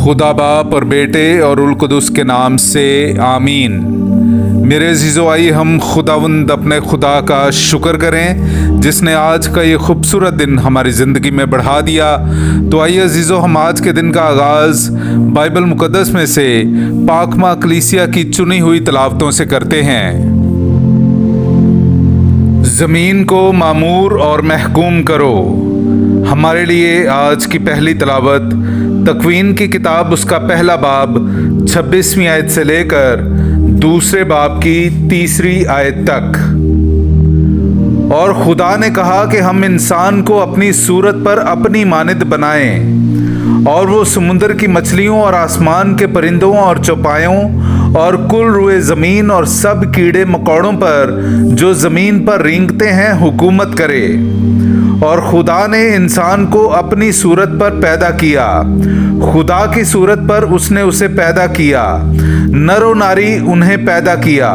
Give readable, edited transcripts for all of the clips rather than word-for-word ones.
खुदा बाप और बेटे और उल कुदस के नाम से आमीन। मेरे अज़ीज़ो, आइए हम खुदावंद अपने खुदा का शुक्र करें जिसने आज का ये खूबसूरत दिन हमारी ज़िंदगी में बढ़ा दिया। तो आइए अज़ीज़ो, हम आज के दिन का आगाज़ बाइबल मुक़द्दस में से पाकमा कलीसिया की चुनी हुई तलावतों से करते हैं। ज़मीन को मामूर और महकूम करो। हमारे लिए आज की पहली तलावत तकवीन की किताब उसका पहला बाब 26वीं आयत से लेकर दूसरे बाब की 3री आयत तक। और खुदा ने कहा कि हम इंसान को अपनी सूरत पर अपनी मानद बनाएं, और वो समुद्र की मछलियों और आसमान के परिंदों और चौपायों और कुल रुए ज़मीन और सब कीड़े मकोड़ों पर जो ज़मीन पर रेंगते हैं हुकूमत करे। और खुदा ने इंसान को अपनी सूरत पर पैदा किया, खुदा की सूरत पर उसने उसे पैदा किया, नर और नारी उन्हें पैदा किया।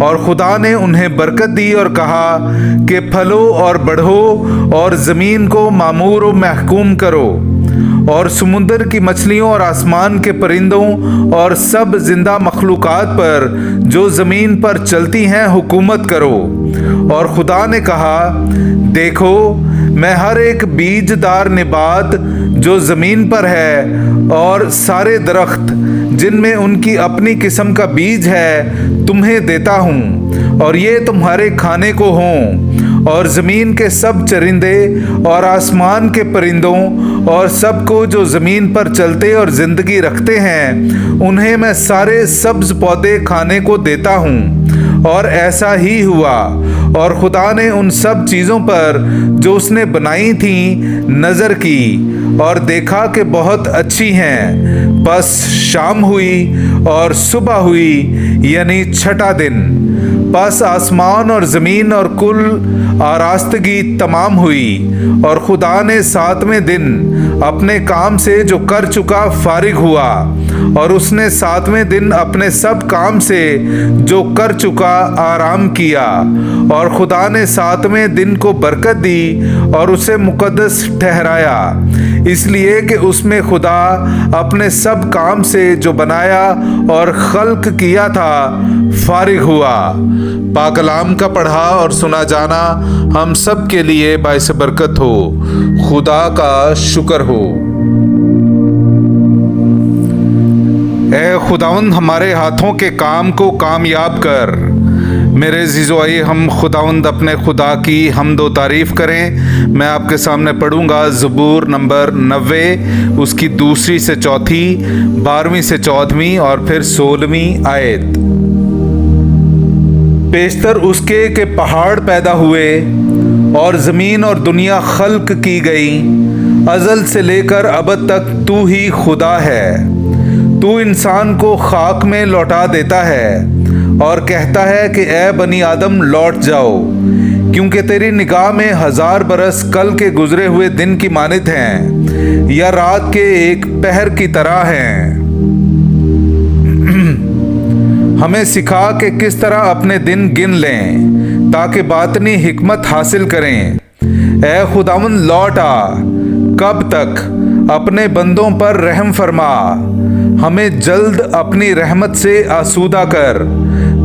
और खुदा ने उन्हें बरकत दी और कहा कि फलो और बढ़ो और ज़मीन को मामूर और महकूम करो, और समुद्र की मछलियों और आसमान के परिंदों और सब जिंदा मखलूकात पर जो ज़मीन पर चलती हैं हुकूमत करो। और खुदा ने कहा, देखो मैं हर एक बीजदार निबात जो ज़मीन पर है और सारे दरख्त जिनमें उनकी अपनी किस्म का बीज है तुम्हें देता हूँ, और ये तुम्हारे खाने को हों। और ज़मीन के सब चरिंदे और आसमान के परिंदों और सबको जो ज़मीन पर चलते और ज़िंदगी रखते हैं उन्हें मैं सारे सब्ज़ पौधे खाने को देता हूँ। और ऐसा ही हुआ। और खुदा ने उन सब चीज़ों पर जो उसने बनाई थी नज़र की और देखा कि बहुत अच्छी हैं। बस शाम हुई और सुबह हुई, यानी छठा दिन। बस आसमान और ज़मीन और कुल आरास्तगी तमाम हुई। और खुदा ने 7वें दिन अपने काम से जो कर चुका फारिग हुआ, और उसने 7वें दिन अपने सब काम से जो कर चुका आराम किया। और खुदा ने 7वें दिन को बरकत दी और उसे मुकद्दस ठहराया, इसलिए कि उसमें खुदा अपने सब काम से जो बनाया और खल्क किया था फारिग हुआ। पाक कलाम का पढ़ा और सुना जाना हम सब के लिए बाइस बरकत हो। खुदा का शुक्र हो। ए खुदावंद, हमारे हाथों के काम को कामयाब कर। मेरे अज़ीज़ो, आइए हम खुदावंद अपने खुदा की हम्द व तारीफ़ करें। मैं आपके सामने पढ़ूंगा ज़बूर नंबर 90, उसकी 2री से 4थी, 12वीं से 14वीं और फिर 16वीं आयत। पेशतर उसके के पहाड़ पैदा हुए और ज़मीन और दुनिया खल्क की गई। अज़ल से लेकर अबद तक तू ही खुदा है। तू इंसान को खाक में लौटा देता है और कहता है कि ए बनी आदम लौट जाओ, क्योंकि तेरी निगाह में 1000 बरस कल के गुजरे हुए दिन की मानित हैं, या रात के एक पहर की तरह हैं। हमें सिखा कि किस तरह अपने दिन गिन लें ताकि बातनी हिकमत हासिल करें। ए खुदावंद लौट आ, कब तक? अपने बंदों पर रहम फरमा। हमें जल्द अपनी रहमत से आसूदा कर,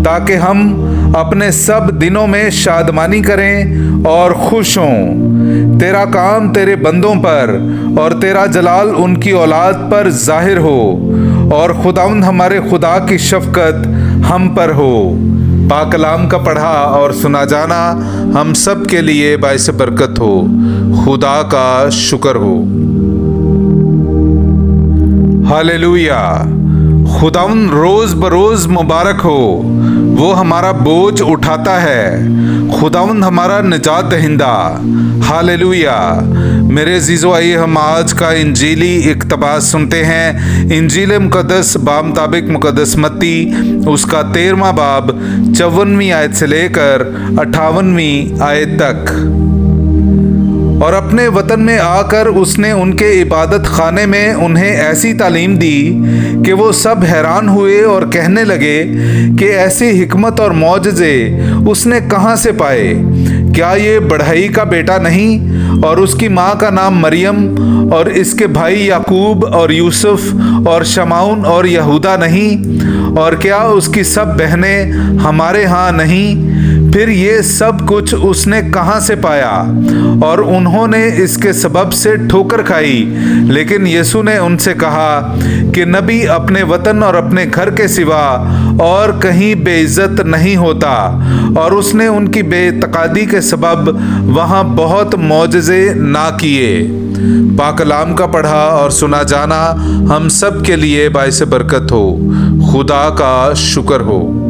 ताकि हम अपने सब दिनों में शादमानी करें और खुश हों। तेरा काम तेरे बंदों पर और तेरा जलाल उनकी औलाद पर जाहिर हो। और खुदावंद हमारे खुदा की शफकत हम पर हो। पाक कलाम का पढ़ा और सुना जाना हम सब के लिए बाइस बरकत हो। खुदा का शुक्र हो। हालेलुया। खुदावंद रोज़ बरोज़ मुबारक हो। वो हमारा बोझ उठाता है। खुदावंद हमारा निजात दहिंदा। हालेलुया। मेरे अज़ीज़ो, आइए हम आज का इंजीली इक़्तिबास सुनते हैं। इंजील मुक़द्दस बामुताबिक मुक़द्दस मत्ती उसका 13वां बाब 54वीं आयत से लेकर 58वीं आयत तक। और अपने वतन में आकर उसने उनके इबादत खाने में उन्हें ऐसी तालीम दी कि वो सब हैरान हुए और कहने लगे कि ऐसी हिकमत और मौजज़े उसने कहाँ से पाए। क्या ये बढ़ई का बेटा नहीं اور اس کی ماں کا نام مریم اور اس کے بھائی یعقوب اور یوسف اور شمعون اور یہودا نہیں؟ اور کیا اس کی سب بہنیں ہمارے ہاں نہیں؟ پھر یہ سب کچھ اس نے کہاں سے پایا؟ اور انہوں نے اس کے سبب سے ٹھوکر کھائی۔ لیکن یسوع نے ان سے کہا کہ نبی اپنے وطن اور اپنے گھر کے سوا اور کہیں بے عزت نہیں ہوتا۔ اور اس نے ان کی بے اعتقادی کے سبب وہاں بہت معجزے نہ کیے۔ پاک کلام کا پڑھا اور سنا جانا ہم سب کے لیے باعث برکت ہو۔ خدا کا شکر ہو۔